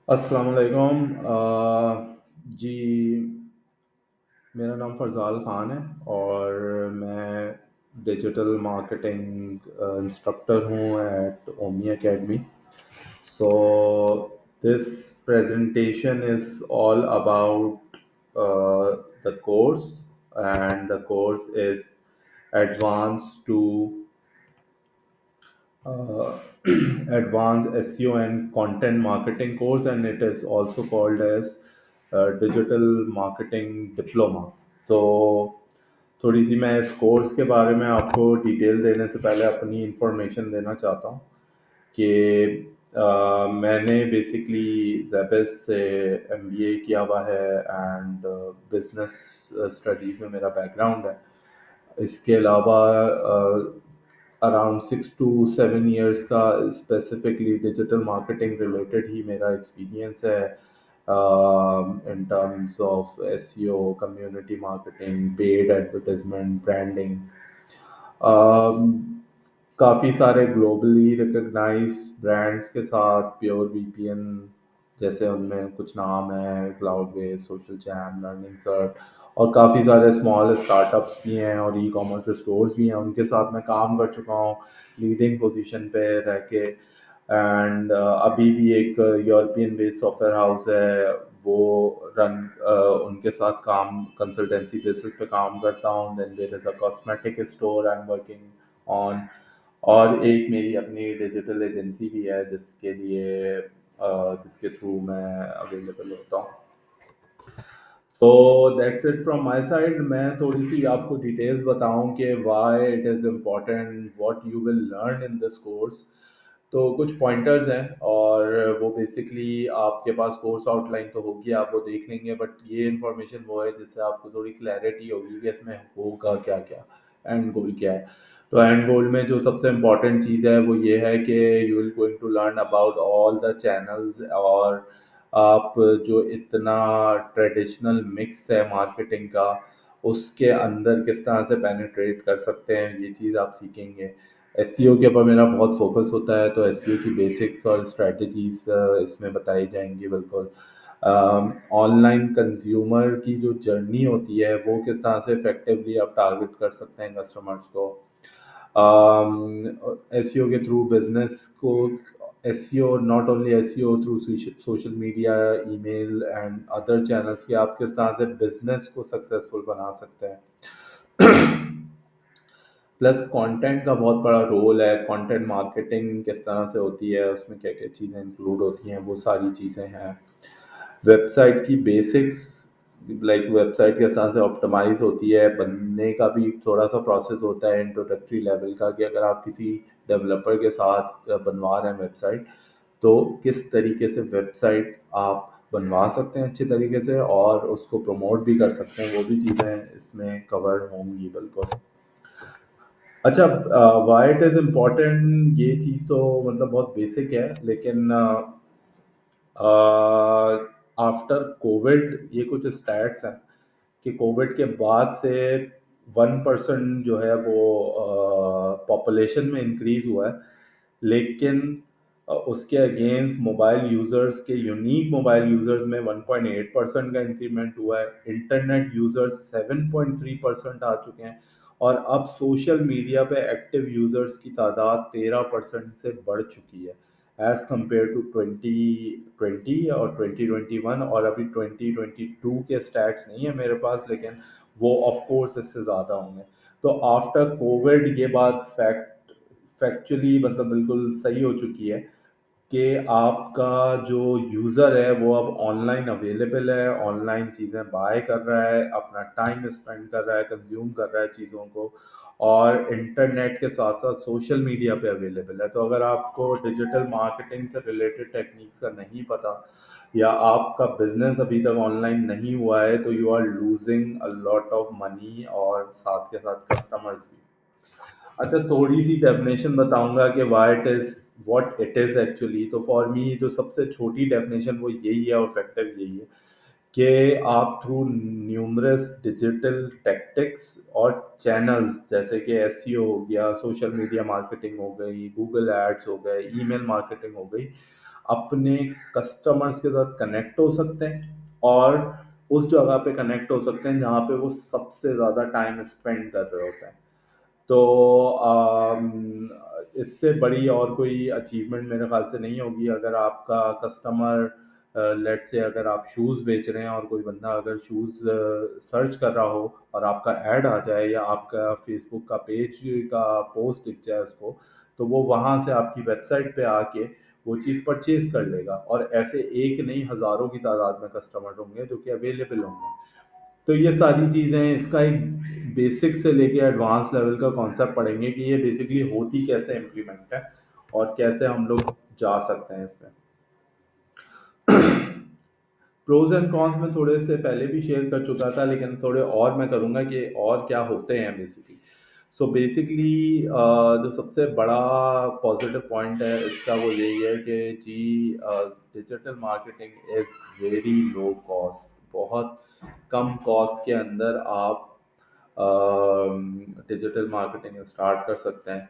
अस्सलाम वालेकुम। जी, मेरा नाम फ़रज़ाल ख़ान है और मैं डिजिटल मार्केटिंग इंस्ट्रक्टर हूँ at Omi academy. So this presentation is all about the course, and the course is Advanced to uh, Advanced SEO and Content Marketing course, and it is also called as Digital Marketing Diploma. तो थोड़ी सी मैं इस course के बारे में आपको detail देने से पहले अपनी इंफॉर्मेशन देना चाहता हूँ कि मैंने बेसिकली जेबेस से एमबीए किया हुआ है एंड बिजनेस स्टडीज़ में मेरा बैकग्राउंड है। इसके अलावा अराउंड 6 to 7 years का स्पेसिफिकली डिजिटल मार्केटिंग रिलेटेड ही मेरा एक्सपीरियंस है in terms of SEO, community marketing, paid advertisement, branding. काफ़ी सारे ग्लोबली रिकग्नाइज ब्रांड्स के साथ प्योर वीपीएन जैसे उनमें कुछ नाम है, Cloudways, social jam, learning cert, और काफ़ी सारे स्मॉल स्टार्टअप्स भी हैं और ई कॉमर्स स्टोर्स भी हैं, उनके साथ मैं काम कर चुका हूँ लीडिंग पोजीशन पे रह के। एंड अभी भी एक यूरोपियन बेस्ड सॉफ्टवेयर हाउस है, वो रन उनके साथ काम कंसल्टेंसी बेसिस पे काम करता हूँ। Then there is a cosmetic store I am working on, और एक मेरी अपनी डिजिटल एजेंसी भी है जिसके थ्रू मैं अवेलेबल होता हूँ। So that's it from my side. मैं थोड़ी सी आपको डिटेल्स बताऊं कि why it is important, what you will learn in this course. तो कुछ पॉइंटर्स हैं और वो बेसिकली आपके पास कोर्स आउटलाइन तो होगी, आप वो देख लेंगे, बट ये इन्फॉर्मेशन वो है जिससे आपको थोड़ी क्लैरिटी होगी कि इसमें होगा क्या क्या, एंड गोल क्या है। तो एंड गोल में जो सबसे इम्पोर्टेंट चीज़ है वो ये है कि you will going to learn about all the channels, और आप जो इतना ट्रेडिशनल मिक्स है मार्केटिंग का, उसके अंदर किस तरह से पेनिट्रेट कर सकते हैं, ये चीज़ आप सीखेंगे। एसईओ के ऊपर मेरा बहुत फोकस होता है, तो एसईओ की बेसिक्स और स्ट्रेटजीज इसमें बताई जाएंगी बिल्कुल। ऑनलाइन कंज्यूमर की जो जर्नी होती है वो किस तरह से इफेक्टिवली आप टारगेट कर सकते हैं कस्टमर्स को। एसईओ के थ्रू बिजनेस को, SEO not only SEO through social media, email and other channels के आप किस तरह से बिजनेस को सक्सेसफुल बना सकते हैं। प्लस कंटेंट का बहुत बड़ा रोल है, कंटेंट मार्केटिंग किस तरह से होती है, उसमें क्या क्या चीज़ें इंक्लूड होती हैं, वो सारी चीज़ें हैं। वेबसाइट की बेसिक्स, लाइक वेबसाइट किस तरह से ऑप्टिमाइज होती है, बनने का भी थोड़ा सा प्रोसेस होता है इंट्रोडक्टरी लेवल का, कि अगर आप किसी डेवलपर के साथ बनवा रहे हैं वेबसाइट, तो किस तरीके से वेबसाइट आप बनवा सकते हैं अच्छे तरीके से और उसको प्रमोट भी कर सकते हैं, वो भी चीज़ें इसमें कवर होंगी बिल्कुल। अच्छा, वाई इट इज़ इम्पोर्टेंट, ये चीज़ तो मतलब बहुत बेसिक है, लेकिन आफ्टर कोविड ये कुछ स्टैट्स हैं कि कोविड के बाद से 1% जो है वो पॉपुलेशन में इंक्रीज हुआ है, लेकिन उसके अगेंस्ट मोबाइल यूज़र्स के, यूनिक मोबाइल यूज़र्स में 1.8% का इंक्रीमेंट हुआ है। इंटरनेट यूज़र्स 7.3% आ चुके हैं, और अब सोशल मीडिया पे एक्टिव यूज़र्स की तादाद 13% से बढ़ चुकी है एज़ कम्पेयर टू 2020 और 2021, और अभी 2022 के स्टैट्स नहीं है मेरे पास, लेकिन वो ऑफ कोर्स इससे ज़्यादा होंगे। तो आफ्टर कोविड ये बात फैक्चुअली मतलब बिल्कुल सही हो चुकी है कि आपका जो यूज़र है वो अब ऑनलाइन अवेलेबल है, ऑनलाइन चीज़ें बाय कर रहा है, अपना टाइम स्पेंड कर रहा है, कंज्यूम कर रहा है चीज़ों को, और इंटरनेट के साथ साथ सोशल मीडिया पे अवेलेबल है। तो अगर आपको डिजिटल मार्केटिंग से रिलेटेड टेक्निक्स का नहीं पता, या आपका बिजनेस अभी तक ऑनलाइन नहीं हुआ है, तो you are losing a lot of money और साथ के साथ कस्टमर्स भी। अच्छा, थोड़ी सी डेफिनेशन बताऊंगा कि why it is, what it is actually. तो फॉर मी जो सबसे छोटी डेफिनेशन वो यही है, और फैक्टर यही है कि आप थ्रू न्यूमरस डिजिटल टैक्टिक्स और चैनल्स, जैसे कि एसईओ हो गया, सोशल मीडिया मार्केटिंग हो गई, गूगल एड्स हो गए, ईमेल मार्केटिंग हो गई, अपने कस्टमर्स के साथ कनेक्ट हो सकते हैं और उस जगह पे कनेक्ट हो सकते हैं जहाँ पे वो सबसे ज़्यादा टाइम स्पेंड कर रहे होते हैं। तो इससे बड़ी और कोई अचीवमेंट मेरे ख्याल से नहीं होगी। अगर आपका कस्टमर, लेट्स से अगर आप शूज़ बेच रहे हैं और कोई बंदा अगर शूज़ सर्च कर रहा हो और आपका ऐड आ जाए या आपका फेसबुक का पेज का पोस्ट दिख जाए उसको, तो वो वहाँ से आपकी वेबसाइट पे आके वो चीज़ परचेज कर लेगा। और ऐसे एक नहीं, हज़ारों की तादाद में कस्टमर होंगे जो कि अवेलेबल होंगे। तो ये सारी चीज़ें, इसका एक बेसिक से लेके एडवांस लेवल का कॉन्सेप्ट पढ़ेंगे कि ये बेसिकली होती कैसे इम्प्लीमेंट है और कैसे हम लोग जा सकते हैं इसमें। प्रोज एंड कॉन्स में थोड़े से पहले भी शेयर कर चुका था, लेकिन थोड़े और मैं करूँगा कि और क्या होते हैं बेसिकली। सो बेसिकली जो सबसे बड़ा पॉजिटिव पॉइंट है इसका वो यही है कि जी, digital marketing is very low cost. बहुत कम कॉस्ट के अंदर आप डिजिटल मार्केटिंग स्टार्ट कर सकते हैं।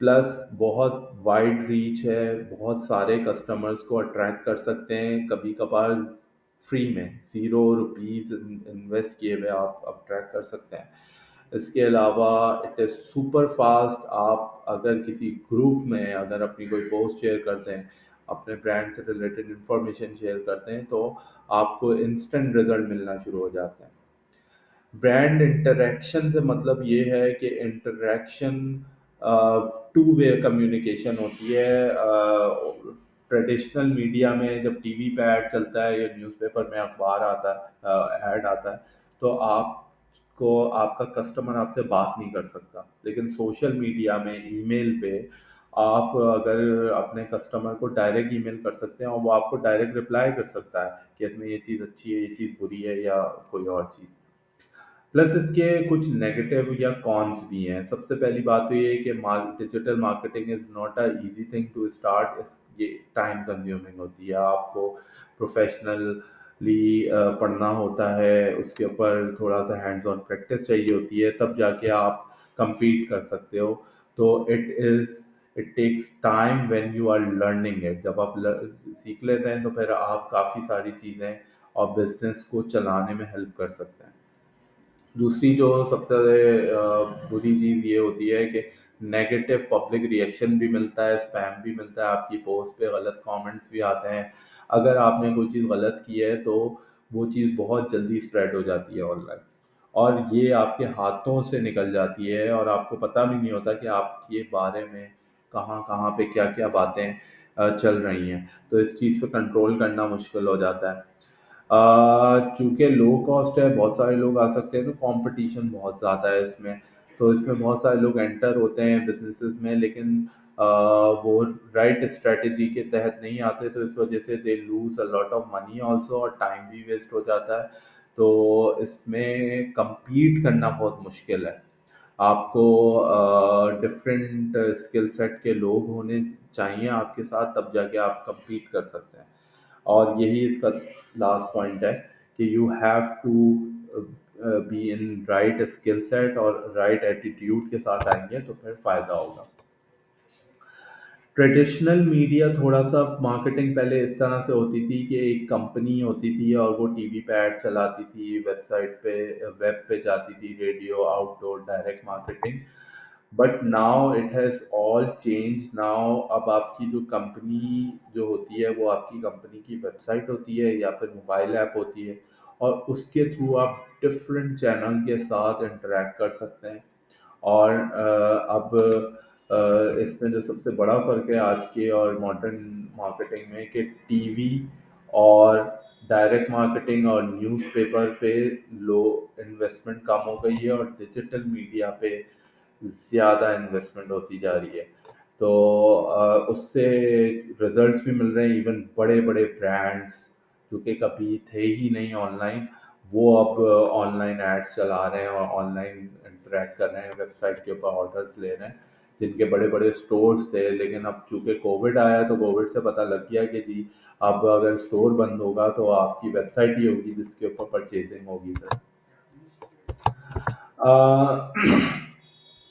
प्लस बहुत वाइड रीच है, बहुत सारे कस्टमर्स को अट्रैक्ट कर सकते हैं। कभी कभार फ्री में, ज़ीरो रुपीज़ इन्वेस्ट किए हुए आप अट्रैक्ट कर सकते हैं। इसके अलावा इट इज़ सुपर फास्ट। आप अगर किसी ग्रुप में अगर अपनी कोई पोस्ट शेयर करते हैं, अपने ब्रांड से रिलेटेड इंफॉर्मेशन शेयर करते हैं, तो आपको इंस्टेंट रिजल्ट मिलना शुरू हो जाते हैं। ब्रांड इंटरेक्शन से मतलब ये है कि इंटरेक्शन टू वे कम्युनिकेशन होती है। ट्रेडिशनल मीडिया में जब टीवी पे ऐड चलता है या न्यूज़पेपर में अखबार आता है, ऐड आता है, तो आपको आपका कस्टमर आपसे बात नहीं कर सकता। लेकिन सोशल मीडिया में, ईमेल पे आप अगर अपने कस्टमर को डायरेक्ट ईमेल कर सकते हैं और वो आपको डायरेक्ट रिप्लाई कर सकता है कि इसमें ये चीज़ अच्छी है, ये चीज़ बुरी है या कोई और चीज़। प्लस इसके कुछ नेगेटिव या कॉन्स भी हैं। सबसे पहली बात तो ये है कि digital marketing is not a easy thing to start. इस ये टाइम कंज्यूमिंग होती है। आपको प्रोफेशनली पढ़ना होता है, उसके ऊपर थोड़ा सा हैंड्स ऑन प्रैक्टिस चाहिए होती है, तब जाके आप compete कर सकते हो। तो it takes time when you are learning it. जब आप सीख लेते हैं तो फिर आप काफ़ी सारी चीज़ें और बिजनेस को चलाने में हेल्प कर सकते हैं। दूसरी जो सबसे बुरी चीज़ ये होती है कि नेगेटिव पब्लिक रिएक्शन भी मिलता है, स्पैम भी मिलता है, आपकी पोस्ट पे गलत कमेंट्स भी आते हैं। अगर आपने कोई चीज़ गलत की है तो वो चीज़ बहुत जल्दी स्प्रेड हो जाती है ऑनलाइन, और ये आपके हाथों से निकल जाती है और आपको पता भी नहीं होता कि आपके बारे में कहाँ कहाँ पे क्या क्या बातें चल रही हैं। तो इस चीज़ पे कंट्रोल करना मुश्किल हो जाता है। चूँकि लो कॉस्ट है, बहुत सारे लोग आ सकते हैं, तो कंपटीशन बहुत ज़्यादा है इसमें। तो इसमें बहुत सारे लोग एंटर होते हैं बिज़नेसेस में, लेकिन वो राइट स्ट्रैटेजी के तहत नहीं आते, तो इस वजह से they lose a lot of money also, और टाइम भी वेस्ट हो जाता है। तो इसमें कम्पीट करना बहुत मुश्किल है। आपको डिफरेंट स्किल सेट के लोग होने चाहिए आपके साथ, तब जाके आप कम्पीट कर सकते हैं। और यही इसका लास्ट पॉइंट है कि you have to be in right skill set और राइट एटीट्यूड के साथ आएंगे तो फिर फ़ायदा होगा। ट्रेडिशनल मीडिया थोड़ा सा मार्केटिंग पहले इस तरह से होती थी कि एक कंपनी होती थी और वो टीवी पे ऐड चलाती थी, वेबसाइट पे, वेब पे जाती थी, radio, outdoor, direct marketing. But now it has all change. Now अब आपकी जो कंपनी जो होती है वो आपकी कंपनी की वेबसाइट होती है या फिर मोबाइल ऐप होती है, और उसके थ्रू आप डिफरेंट चैनल के साथ इंटरेक्ट कर सकते हैं। और अब इसमें जो सबसे बड़ा फ़र्क है आज के और मॉडर्न मार्केटिंग में, कि टीवी और डायरेक्ट मार्केटिंग और न्यूज़पेपर पे लो इन्वेस्टमेंट कम हो गई है और डिजिटल मीडिया पे ज़्यादा इन्वेस्टमेंट होती जा रही है। तो उससे रिजल्ट्स भी मिल रहे हैं। इवन बड़े बड़े ब्रांड्स जो कि कभी थे ही नहीं ऑनलाइन, वो अब ऑनलाइन एड्स चला रहे हैं और ऑनलाइन इंटरेक्ट कर रहे हैं, वेबसाइट के ऊपर ऑर्डर्स ले रहे हैं, जिनके बड़े बड़े स्टोर्स थे। लेकिन अब चूंकि कोविड आया तो कोविड से पता लग गया कि जी, अब अगर स्टोर बंद होगा तो आपकी वेबसाइट ही होगी जिसके ऊपर परचेजिंग होगी सर। अ,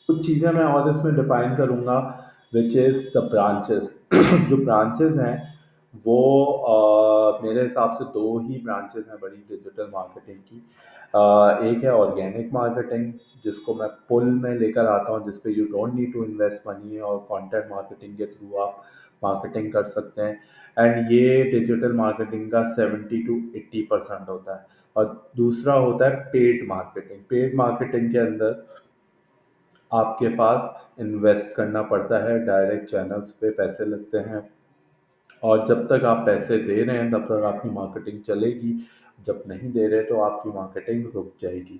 कुछ चीज़ें मैं और इसमें डिफाइन करूँगा। Which is the branches. जो ब्रांचेस हैं वो मेरे हिसाब से दो ही ब्रांचेस हैं बड़ी डिजिटल मार्केटिंग की। एक है ऑर्गेनिक मार्केटिंग, जिसको मैं पुल में लेकर आता हूँ, जिस पे you don't need to invest money, और कंटेंट मार्केटिंग के थ्रू आप मार्केटिंग कर सकते हैं। एंड ये डिजिटल मार्केटिंग का 70 to 80% होता है। और दूसरा होता है पेड मार्केटिंग। पेड मार्केटिंग के अंदर आपके पास इन्वेस्ट करना पड़ता है, डायरेक्ट चैनल्स पे पैसे लगते हैं, और जब तक आप पैसे दे रहे हैं तब तक आपकी मार्केटिंग चलेगी। जब नहीं दे रहे तो आपकी मार्केटिंग रुक जाएगी।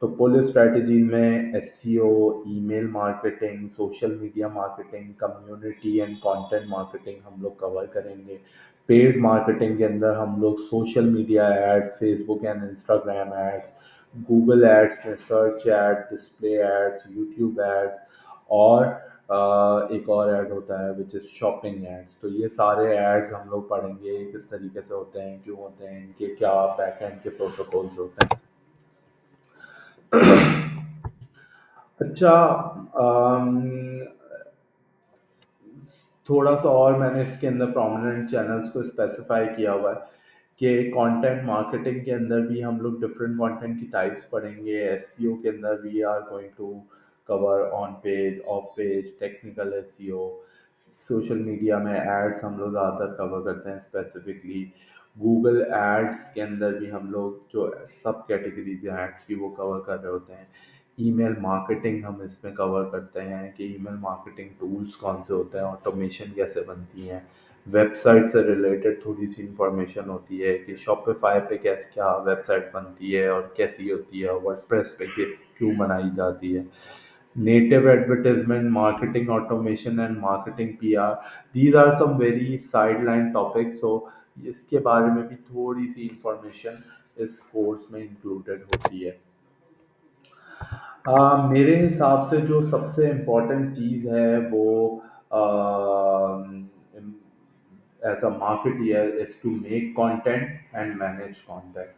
तो पुल स्ट्रैटेजी में SEO, email marketing, social media marketing, community and content marketing हम लोग कवर करेंगे। पेड मार्केटिंग के अंदर हम लोग social media ads, Facebook and Instagram ads, Google ads में search ad, display ads, YouTube ads, और एक और ऐड होता है विच इज़ शॉपिंग एड्स। तो ये सारे एड्स हम लोग पढ़ेंगे किस तरीके से होते हैं, क्यों होते हैं, इनके क्या बैक एंड के प्रोटोकॉल्स होते हैं। अच्छा, अम, थोड़ा सा और मैंने इसके अंदर प्रोमिनेंट चैनल्स को स्पेसिफाई किया हुआ है कि कंटेंट मार्केटिंग के अंदर भी हम लोग डिफरेंट कंटेंट की टाइप्स पढ़ेंगे। एसईओ के अंदर we are going to cover on page, off page, technical SEO. Social media में एड्स हम लोग ज़्यादातर कवर करते हैं स्पेसिफिकली। गूगल एड्स के अंदर भी हम लोग जो सब कैटेगरीज एड्स की वो कवर कर रहे होते हैं। ईमेल मार्केटिंग हम इसमें कवर करते हैं कि ईमेल मार्केटिंग टूल्स कौन से होते हैं, ऑटोमेशन कैसे बनती हैं। वेबसाइट से रिलेटेड थोड़ी सी इंफॉर्मेशन होती है कि शॉपिफाई पे कैसे क्या वेबसाइट बनती है और कैसी होती है, वर्डप्रेस पे क्यों बनाई जाती है। Native advertisement marketing, automation and marketing PR, these are some very sideline topics. So इसके बारे में भी थोड़ी सी इंफॉर्मेशन इस कोर्स में इंक्लूडेड होती है। मेरे हिसाब से जो सबसे इम्पोर्टेंट चीज़ है वो as a marketer is to make content and manage content.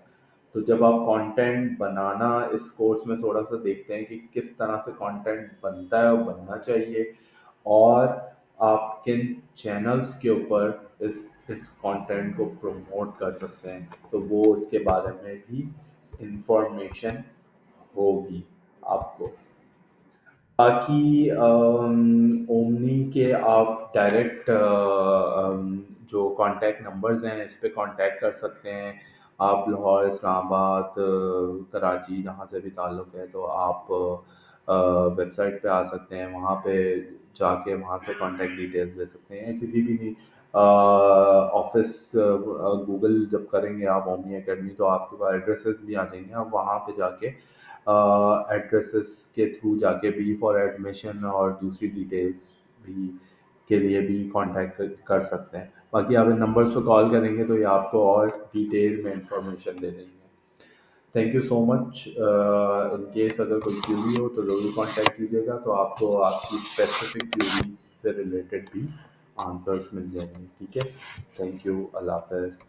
तो जब आप कंटेंट बनाना इस कोर्स में थोड़ा सा देखते हैं कि किस तरह से कंटेंट बनता है और बनना चाहिए, और आप किन चैनल्स के ऊपर इस कंटेंट को प्रमोट कर सकते हैं, तो वो इसके बारे में भी इंफॉर्मेशन होगी आपको। बाकी ओमनी के आप डायरेक्ट जो कांटेक्ट नंबर्स हैं इस पे कांटेक्ट कर सकते हैं। आप लाहौर, इस्लामाबाद, कराची, जहाँ से भी ताल्लुक़ है, तो आप वेबसाइट पे आ सकते हैं। वहाँ पे जाके वहाँ से कांटेक्ट डिटेल्स ले सकते हैं। किसी भी ऑफिस गूगल जब करेंगे आप ओमनी एकेडमी, तो आपके पास एड्रेसेस भी आ जाएंगे। आप वहाँ पे जाके एड्रेसेस के थ्रू जाके बी फॉर एडमिशन और दूसरी डिटेल्स भी के लिए भी कांटेक्ट कर सकते हैं। बाकी आप इन नंबर्स पर कॉल करेंगे तो ये आपको और डिटेल में इंफॉर्मेशन दे देंगे। Thank you so much. In case अगर कोई क्यूरी हो तो ज़रूर कांटेक्ट कीजिएगा, तो आपको आपकी स्पेसिफिक क्यूरी से रिलेटेड भी आंसर्स मिल जाएंगे। ठीक है, थैंक यू, अल्लाह हाफ़िज़।